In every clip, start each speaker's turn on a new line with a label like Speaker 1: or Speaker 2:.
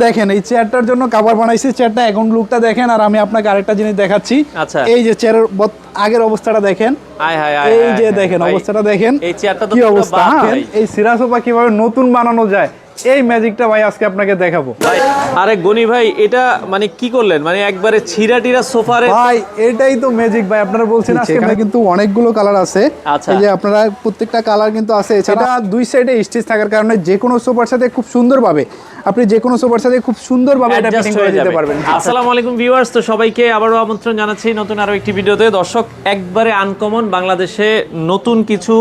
Speaker 1: দেখেন এই চেয়ারটার জন্য কভার বানাইছি, চেয়ারটা এখন লুকটা দেখেন। আর আমি আপনাকে আরেকটা জিনিস দেখাচ্ছি।
Speaker 2: আচ্ছা,
Speaker 1: এই যে চেয়ারের আগের অবস্থাটা দেখেন, এই যে দেখেন অবস্থাটা দেখেন,
Speaker 2: এই চেয়ারটা তো
Speaker 1: কি
Speaker 2: পুরো
Speaker 1: অবস্থা।
Speaker 2: ভাই।
Speaker 1: এই সিরা সোফা কিভাবে নতুন বানানো যায় এই ম্যাজিকটা ভাই আজকে আপনাকে দেখাবো।
Speaker 2: আরে গনি ভাই, এটা মানে কি করলেন? মানে একবারে ছিঁড়া টিরা সোফারে
Speaker 1: ভাই এটাই তো ম্যাজিক ভাই। আপনারা বলছেন আজকে এখানে কিন্তু অনেকগুলো কালার আছে।
Speaker 2: আচ্ছা,
Speaker 1: এই যে আপনারা প্রত্যেকটা কালার কিন্তু আছে। এছাড়া দুই সাইডে স্টিচ থাকার কারণে যে কোনো সোফার সাথে খুব সুন্দরভাবে আপনি যে কোনো সোফার সাথে খুব সুন্দরভাবে এটা ফিটিং করে দিতে পারবেন।
Speaker 2: আসসালামু আলাইকুম ভিউয়ার্স, তো সবাইকে আবারও আমন্ত্রণ জানাচ্ছি নতুন আরো একটি ভিডিওতে। দর্শক, একবারে আনকমন বাংলাদেশে নতুন কিছু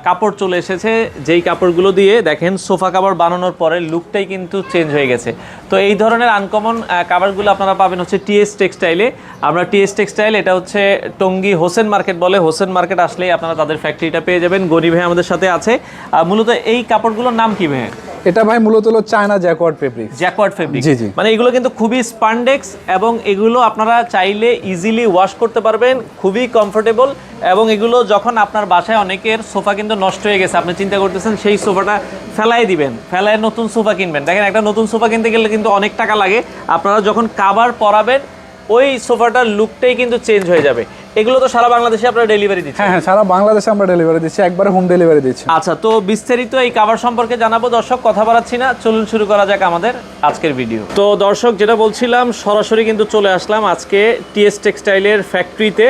Speaker 2: কাপড় চলে এসেছে, যেই কাপড়গুলো দিয়ে দেখেন সোফা কাভার বানানোর পরে লুকটাই কিন্তু চেঞ্জ হয়ে গেছে। তো এই ধরনের আনকমন কাভারগুলো আপনারা পাবেন হচ্ছে টিএস টেক্সটাইলে। আমরা টিএস টেক্সটাইল, এটা হচ্ছে টঙ্গী হোসেন মার্কেট বলে, হোসেন মার্কেট আসলেই আপনারা তাদের ফ্যাক্টরিটা পেয়ে যাবেন। গনি ভাই আমাদের সাথে আছে। মূলত এই কাপড়গুলোর নাম কি ভাই?
Speaker 1: এটা ভাই মূলত হলো China jacquard fabric.
Speaker 2: Jacquard fabric,
Speaker 1: জি জি।
Speaker 2: মানে এগুলো কিন্তু খুবই স্পান্ডেক্স এবং এগুলো আপনারা চাইলে ইজিলি ওয়াশ করতে পারবেন, খুবই কমফোর্টেবল। এবং এগুলো যখন আপনার বাসায় অনেকের সোফা কিন্তু নষ্ট হয়ে গেছে, আপনি চিন্তা করতেছেন সেই সোফাটা ফেলাই দিবেন, ফেলায় নতুন সোফা কিনবেন। দেখেন, একটা নতুন সোফা কিনতে গেলে কিন্তু অনেক টাকা লাগে। আপনারা যখন কাভার পরাবেন ওই সোফাটার লুকটাই কিন্তু চেঞ্জ হয়ে যাবে। এগুলো তো সারা বাংলাদেশে আপনারা ডেলিভারি দিচ্ছেন?
Speaker 1: হ্যাঁ, সারা বাংলাদেশে আমরা ডেলিভারি দিচ্ছি, একবারে হোম ডেলিভারি দিচ্ছি।
Speaker 2: আচ্ছা, তো বিস্তারিত এই কাভার সম্পর্কে জানাবো। দর্শক, কথা বাড়াচ্ছি না, চলুন শুরু করা যাক আমাদের আজকের ভিডিও। তো দর্শক, যেটা বলছিলাম, সরাসরি কিন্তু চলে আসলাম আজকে টিএস টেক্সটাইলের ফ্যাক্টরিতে।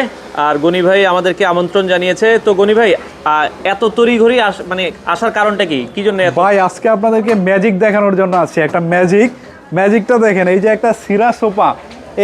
Speaker 2: আর গনি ভাই আমাদেরকে আমন্ত্রণ জানিয়েছে। তো গনি ভাই, এত তড়িঘড়ি মানে আসার কারণটা কি, কি জন্য?
Speaker 1: ভাই আজকে আপনাদেরকে ম্যাজিক দেখানোর জন্য আসছি। একটা ম্যাজিকটা দেখেন। এই যে একটা সিরা সোফা,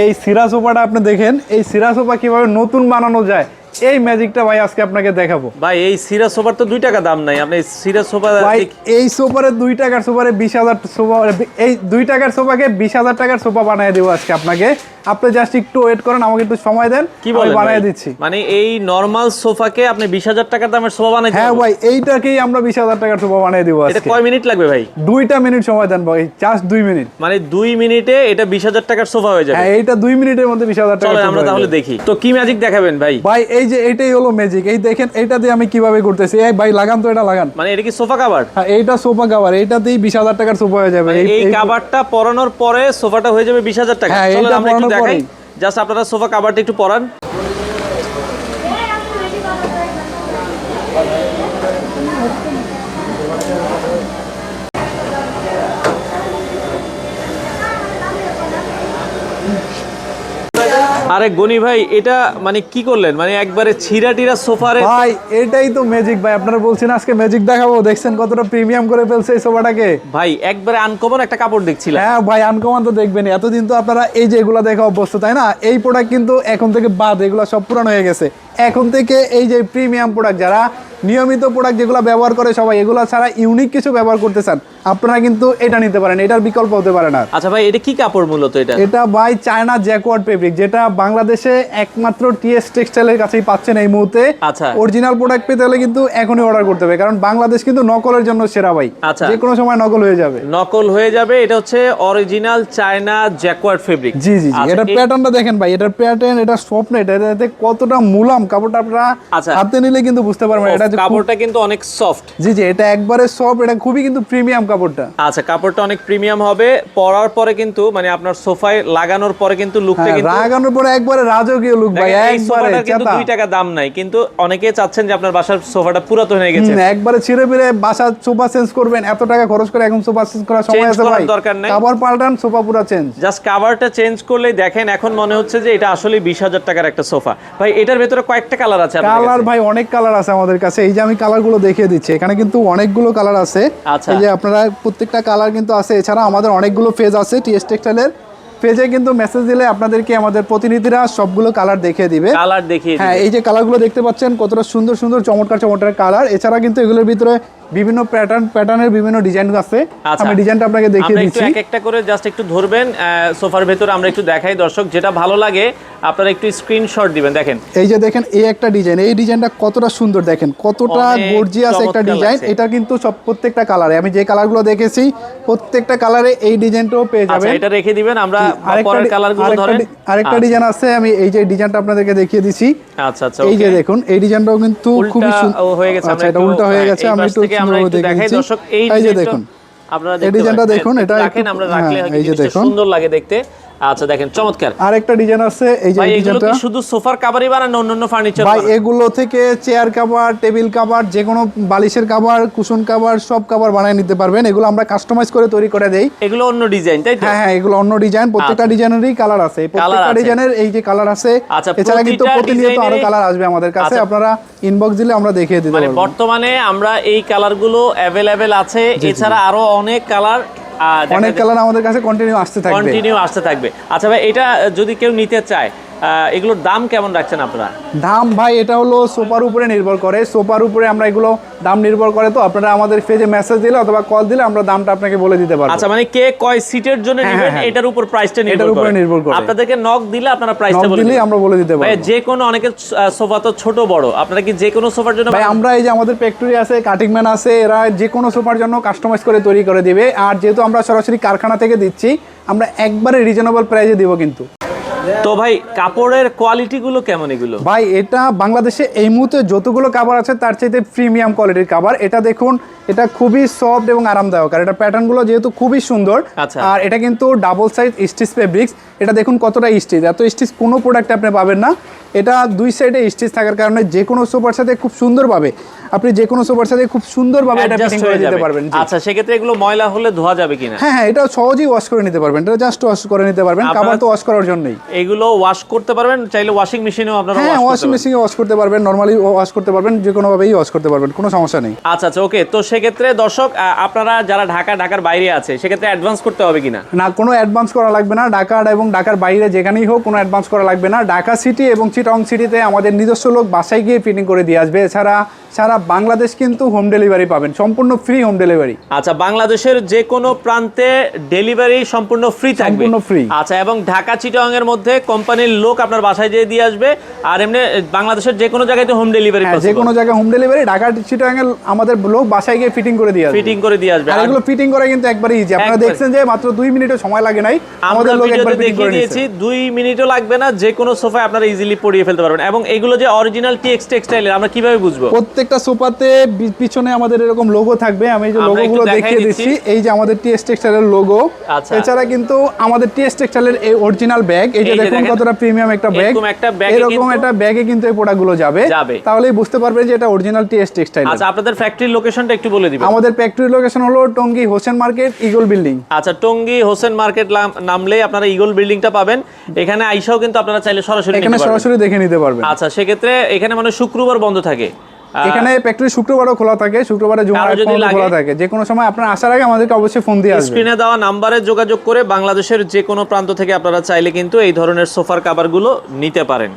Speaker 1: এই সিরা সোফাটা আপনি দেখেন, এই সিরা সোফা কিভাবে নতুন বানানো যায় এই ম্যাজিকটা ভাই আজকে আপনাকে দেখাবো।
Speaker 2: ভাই এই সিরা সোফার তো 2 টাকা দাম নাই, আপনি সিরা সোফা
Speaker 1: ভাই এই সোফারে 2 টাকার সোফারে 20,000 সোফা, এই 2 টাকার সোফাকে 20,000 টাকার সোফা বানিয়ে দেবো আজকে আপনাকে। আপনি জাস্ট একটু ওয়েট করেন, আমাকে একটু সময় দেন,
Speaker 2: কি বলেন,
Speaker 1: বানিয়ে দিচ্ছি।
Speaker 2: মানে এই নরমাল সোফাকে আপনি 20,000 টাকার দামের সোফা বানাই?
Speaker 1: হ্যাঁ ভাই, এইটাকেই আমরা 20,000 টাকার সোফা বানিয়ে দেবো আজকে।
Speaker 2: এটা কয় মিনিট লাগবে ভাই?
Speaker 1: 2টা মিনিট সময় দেন ভাই, জাস্ট 2 মিনিট।
Speaker 2: মানে 2 মিনিটে এটা 20,000 টাকার সোফা হয়ে যাবে?
Speaker 1: হ্যাঁ, এইটা 2 মিনিটের মধ্যে 20,000 টাকা।
Speaker 2: চলেন আমরা তাহলে দেখি তো কি ম্যাজিক দেখাবেন ভাই।
Speaker 1: ভাই এই যে এইটাই হলো ম্যাজিক। এই দেখেন, এইটা দিয়ে আমি কিভাবে করতেছি। এই ভাই লাগান তো, এটা লাগান।
Speaker 2: মানে এটা কি সোফা কভার?
Speaker 1: হ্যাঁ, এইটা সোফা কভার, এইটাতেই 20,000 টাকার সোফা হয়ে যাবে।
Speaker 2: এই কভারটা পরানোর পরে সোফাটা হয়ে যাবে 20,000 টাকা।
Speaker 1: হ্যাঁ,
Speaker 2: চলেন
Speaker 1: এইটা
Speaker 2: আমরা একটু
Speaker 1: পরানোর
Speaker 2: দেখাই।
Speaker 1: পরেই।
Speaker 2: জাস্ট আপনারা সোফা কভারটা একটু পরান। আরে গনি ভাই, এটা মানে কি করলেন? মানে একবারে ছিঁড়া টিরা সোফারে।
Speaker 1: ভাই এটাই তো ম্যাজিক ভাই। আপনারা বলছেন আজকে ম্যাজিক দেখাবো, দেখছেন কতটা প্রিমিয়াম করে ফেলছে এই সোফাটাকে।
Speaker 2: ভাই একবারে আনকমন একটা কাপড় দেখছিলাম।
Speaker 1: হ্যাঁ ভাই, আনকমন তো দেখবেন। এতদিন তো আপনারা এই যে এগুলা দেখা অভ্যস্ত, তাই না? এই প্রোডাক্ট কিন্তু এখন থেকে বাদ, এগুলো সব পুরানো হয়ে গেছে। এখন থেকে এই যে প্রিমিয়াম প্রোডাক্ট, যারা নিয়মিত প্রোডাক্ট যেগুলো ব্যবহার করে সবাই, এগুলো ছাড়া ইউনিক কিছু ব্যবহার করতে চান, আপনারা কিন্তু এটা নিতে পারেন, এটার বিকল্প হতে পারে না।
Speaker 2: আচ্ছা ভাই, এটা কি কাপড় মূলত?
Speaker 1: এটা ভাই চায়না জ্যাকওয়ার্ড ফেব্রিক, যেটা বাংলাদেশে একমাত্র টিএস টেক্সটাইলের কাছেই পাচ্ছেন এই মুহূর্তে।
Speaker 2: আচ্ছা,
Speaker 1: অরিজিনাল প্রোডাক্ট পেতে হলে কিন্তু এখনই অর্ডার করতে হবে, কারণ বাংলাদেশ কিন্তু নকলের জন্য সেরা ভাই।
Speaker 2: আচ্ছা,
Speaker 1: যে কোনো সময় নকল হয়ে যাবে।
Speaker 2: নকল হয়ে যাবে। এটা হচ্ছে অরিজিনাল চায়না জ্যাকওয়ার্ড ফেব্রিক।
Speaker 1: জি জি জি। এটার প্যাটার্নটা দেখেন ভাই, এটার প্যাটার্ন, এটা সফট, এটাতে কতটা মুলাম কাপড়টা আপনারা হাতে নিলে কিন্তু বুঝতে পারবেন। এটা
Speaker 2: কাপড়টা কিন্তু অনেক সফট।
Speaker 1: জি জি, এটা একবারে সফট, এটা খুবই কিন্তু প্রিমিয়াম কাপড়টা।
Speaker 2: আচ্ছা, কাপড়টা অনেক প্রিমিয়াম হবে। পরার পরে কিন্তু মানে আপনার সোফায় লাগানোর পরে কিন্তু লুকটা কিন্তু
Speaker 1: লাগানোর পরে একবারে রাজকীয় লুক ভাই। একবারে
Speaker 2: কিন্তু 2 টাকা দাম নাই, কিন্তু অনেকে চাচ্ছেন যে আপনার বাসার সোফাটা পুরাতন হয়ে গেছে,
Speaker 1: একবারে ছিঁড়ে ফিরে বাসার সোফা চেঞ্জ করবেন, এত টাকা খরচ করে এখন সোফা চেঞ্জ করার সময় আছে ভাই?
Speaker 2: দরকার নাই,
Speaker 1: কভার পাল্টান, সোফা পুরো চেঞ্জ।
Speaker 2: জাস্ট কভারটা চেঞ্জ করলেই দেখেন এখন মনে হচ্ছে যে এটা আসলে 20,000 টাকার একটা সোফা। ভাই এটার ভেতরে কয়েকটা কালার আছে?
Speaker 1: কালার ভাই অনেক কালার আছে আমাদের কাছে। এই যে আমি কালারগুলো দেখিয়ে দিচ্ছি, এখানে কিন্তু অনেকগুলো কালার আছে।
Speaker 2: আচ্ছা,
Speaker 1: এই যে আপনারা প্রত্যেকটা কালার কিন্তু আছে। এছাড়া আমাদের অনেকগুলো পেজ আছে টিএস টেক্সটাইলের। পেজে কিন্তু মেসেজ দিলে আপনাদেরকে আমাদের প্রতিনিধিরা সবগুলো কালার দেখিয়ে দিবে। হ্যাঁ, এই যে কালারগুলো দেখতে পাচ্ছেন, কতটা সুন্দর সুন্দর চমৎকার চমৎকার কালার। এছাড়া কিন্তু এগুলোর ভিতরে বিভিন্ন প্যাটার্নের বিভিন্ন ডিজাইন আছে। আমি ডিজাইনটা আপনাকে দেখিয়ে দিচ্ছি।
Speaker 2: এক একটা করে জাস্ট একটু ধরবেন সোফার ভেতরে, আমরা একটু দেখাই। দর্শক, যেটা ভালো লাগে আপনারা একটু স্ক্রিনশট দিবেন। দেখেন,
Speaker 1: এই যে দেখেন, এই একটা ডিজাইন, এই ডিজাইনটা কতটা সুন্দর, দেখেন কতটা গর্জিয়াস একটা ডিজাইন। এটা কিন্তু সব প্রত্যেকটা কালারে, আমি যে কালারগুলো দেখেছি প্রত্যেকটা কালারে এই ডিজাইনটাও পেয়ে যাবেন।
Speaker 2: আচ্ছা, এটা রেখে দিবেন, আমরা পরের কালারগুলো ধরেন।
Speaker 1: আরেকটা ডিজাইন আছে, আমি এই যে ডিজাইনটা আপনাদেরকে দেখিয়ে দিছি।
Speaker 2: আচ্ছা আচ্ছা,
Speaker 1: এই যে দেখুন, এই ডিজাইনটাও কিন্তু খুবই সুন্দর
Speaker 2: হয়ে গেছে।
Speaker 1: আচ্ছা, এটা উল্টা হয়ে গেছে, আমি একটু সুন্দরভাবে দেখাই।
Speaker 2: দর্শক, এই যে দেখুন, আপনারা
Speaker 1: এই ডিজাইনটা দেখুন, এটা
Speaker 2: রাখেন, আমরা রাখলে
Speaker 1: এই যে দেখুন
Speaker 2: সুন্দর লাগে দেখতে। আচ্ছা দেখেন চমৎকার।
Speaker 1: আরেকটা ডিজাইন আছে, এই যে
Speaker 2: ভাই এগুলো
Speaker 1: ডিজাইনটা
Speaker 2: কি শুধু সোফার কভারই বানান না অন্যান্য ফার্নিচার?
Speaker 1: ভাই এগুলো থেকে চেয়ার কভার, টেবিল কভার, যে কোনো বালিশের কভার, কুশন কভার, সব কভার বানিয়ে নিতে পারবেন। এগুলো আমরা কাস্টমাইজ করে তৈরি করে দেই।
Speaker 2: এগুলো অন্য ডিজাইন তাই তো?
Speaker 1: হ্যাঁ হ্যাঁ, এগুলো অন্য ডিজাইন, প্রত্যেকটা ডিজাইনেরই কালার আছে, প্রত্যেকটা ডিজাইনের এই যে কালার আছে।
Speaker 2: আচ্ছা,
Speaker 1: এছাড়া কিন্তু প্রতিনিয়ত আরো কালার আসবে আমাদের কাছে, আপনারা ইনবক্স দিলে আমরা দেখিয়ে দিতে পারবো।
Speaker 2: বর্তমানে আমরা এই কালারগুলো अवेलेबल আছে, এছাড়া আরো অনেক কালার
Speaker 1: আমাদের কাছে কন্টিনিউ আসতে থাকবে।
Speaker 2: আচ্ছা ভাই, এটা যদি কেউ নিতে চায় এগুলোর দাম কেমন রাখছেন আপনারা?
Speaker 1: দাম ভাই এটা হলো সোফার উপরে নির্ভর করে, সোফার উপরে আমরা এগুলো দাম নির্ভর করে, তো আপনারা আমাদের পেজে মেসেজ দিলে অথবা কল দিলে আমরা দামটা আপনাকে বলে দিতে পারবো।
Speaker 2: আচ্ছা, মানে কে কয় সিটের জন্য নেবেন এটার উপর প্রাইসটা নির্ভর করে। আপনাদেরকে নক দিলে আপনারা প্রাইসটা বলে দিলে
Speaker 1: আমরা বলে দিতে পারবো।
Speaker 2: যে কোনো অনেকের সোফা তো ছোট বড়, আপনারা কি যে কোনো সোফার জন্য?
Speaker 1: ভাই আমরা এই যে আমাদের ফ্যাক্টরি আছে, কাটিং ম্যান আছে, এরা যে কোনো সোফার জন্য কাস্টমাইজ করে তৈরি করে দিবে। আর যেহেতু আমরা সরাসরি কারখানা থেকে দিচ্ছি, আমরা একবারে রিজনেবল প্রাইসে দিব কিন্তু।
Speaker 2: তো ভাই কাপড়ের কোয়ালিটি গুলো কেমন এগুলো?
Speaker 1: ভাই এটা বাংলাদেশে এই মুহূর্তে যতগুলো কাভার আছে তার চাইতে প্রিমিয়াম কোয়ালিটির কাভার। এটা দেখুন, এটা খুবই সফট এবং আরামদায়ক, আর এটা প্যাটার্ন গুলো যেহেতু খুবই সুন্দর। আর এটা কিন্তু ডাবল সাইড স্টিচ ফেব্রিক্স। এটা দেখুন কতটা স্টিচ, এত স্টিচ কোনো প্রোডাক্টে আপনি পাবেন না। এটা দুই সাইডে স্টিচ থাকার কারণে যে কোনো সোফার সাথে খুব সুন্দরভাবে আপনি যে কোনো সোফার সাথে খুব সুন্দরভাবে এটা ফিটিং করে দিতে পারবেন।
Speaker 2: আচ্ছা, সেক্ষেত্রে এগুলো ময়লা হলে ধোয়া যাবে কিনা?
Speaker 1: হ্যাঁ হ্যাঁ, এটা সহজেই ওয়াশ করে নিতে পারবেন, এটা জাস্ট ওয়াশ করে নিতে পারবেন, কাভার তো ওয়াশ করার জন্যই।
Speaker 2: এগুলো ওয়াশ করতে পারবেন, চাইলে ওয়াশিং মেশিনেও আপনারা
Speaker 1: ওয়াশিং মেশিনে ওয়াশ করতে পারবেন, নরমালি ওয়াশ করতে পারবেন, যে কোনো ভাবেই ওয়াশ করতে পারবেন, কোনো সমস্যা নেই।
Speaker 2: আচ্ছা আচ্ছা, ওকে। তো সেক্ষেত্রে দর্শক আপনারা যারা ঢাকার বাইরে আছে, সেক্ষেত্রে অ্যাডভান্স করতে হবে কিনা?
Speaker 1: না, কোনো অ্যাডভান্স করা লাগবে না। ঢাকা এবং ঢাকার বাইরে যেখানেই হোক কোনো অ্যাডভান্স করা লাগবে না। ঢাকা সিটি এবং চিটাগং সিটিতে আমাদের নিজস্ব লোক বাসায় গিয়ে ফিটিং করে দিয়ে আসবে। এছাড়া সারা বাংলাদেশ কিন্তু হোম ডেলিভারি পাবেন, সম্পূর্ণ ফ্রি হোম ডেলিভারি।
Speaker 2: আচ্ছা, বাংলাদেশের যে কোনো প্রান্তে ডেলিভারি সম্পূর্ণ ফ্রি থাকবে,
Speaker 1: সম্পূর্ণ ফ্রি।
Speaker 2: আচ্ছা, এবং ঢাকা চিটাগং এর মধ্যে কোম্পানির লোক আপনার বাসায় যেয়ে দিয়ে আসবে। আর এমনি বাংলাদেশের যে কোনো জায়গায় তো হোম ডেলিভারি,
Speaker 1: যে কোনো জায়গায় হোম ডেলিভারি। ঢাকা চিটাগং এর আমাদের লোক বাসায় গিয়ে ফিটিং করে দিয়ে আসবে। আর এগুলো ফিটিং করা কিন্তু একবারে ইজি। আপনারা দেখছেন যে মাত্র 2 মিনিটও সময় লাগে নাই, আমাদের লোক একবার ফিটিং করে দিয়েছে।
Speaker 2: 2 মিনিটও লাগবে না, যে কোনো সোফায় আপনারা ইজিলি পরিয়ে ফেলতে পারবেন। এবং এগুলো যে অরিজিনাল টিএক্স টেক্সটাইলের, আমরা কিভাবে বুঝবো?
Speaker 1: প্রত্যেকটা সোফাতে পিছনে আমাদের এরকম লোগো থাকবে, আমি এই যে লোগোগুলো দেখিয়ে দিচ্ছি। এই যে আমাদের টিএক্স টেক্সটাইলের লোগো। এছাড়া কিন্তু আমাদের টিএক্স টেক্সটাইলের এই অরিজিনাল ব্যাগ, এই যে দেখুন কতটা প্রিমিয়াম একটা ব্যাগ, এরকম একটা ব্যাগে কিন্তু এই প্রোডাক্টগুলো যাবে, তাহলেই বুঝতে পারবেন যে এটা অরিজিনাল টিএক্স টেক্সটাইল।
Speaker 2: আচ্ছা, আপনাদের ফ্যাক্টরির লোকেশনটা একটু বলে দিবেন।
Speaker 1: আমাদের ফ্যাক্টরির লোকেশন হলো Tongi Hossain market, eagle building.
Speaker 2: আচ্ছা, টঙ্গী হোসেন মার্কেট নামলেই আপনারা ইগল বিল্ডিংটা পাবেন। এখানে আইসাও কিন্তু আপনারা চাইলে সরাসরি
Speaker 1: দেখে নিতে পারবেন।
Speaker 2: আচ্ছা, সেক্ষেত্রে এখানে মানে শুক্রবার বন্ধ থাকে,
Speaker 1: এখানে ফ্যাক্টরি শুক্রবারও খোলা থাকে, শুক্রবারে জুমার খোলা থাকে। যে কোনো সময় আপনার আসার আগে আমাদেরকে অবশ্যই ফোন দিয়ে আসবেন।
Speaker 2: স্ক্রিনে দেওয়া নাম্বারে যোগাযোগ করে বাংলাদেশের যে কোনো প্রান্ত থেকে আপনারা চাইলে কিন্তু এই ধরনের সোফার কভারগুলো নিতে পারেন।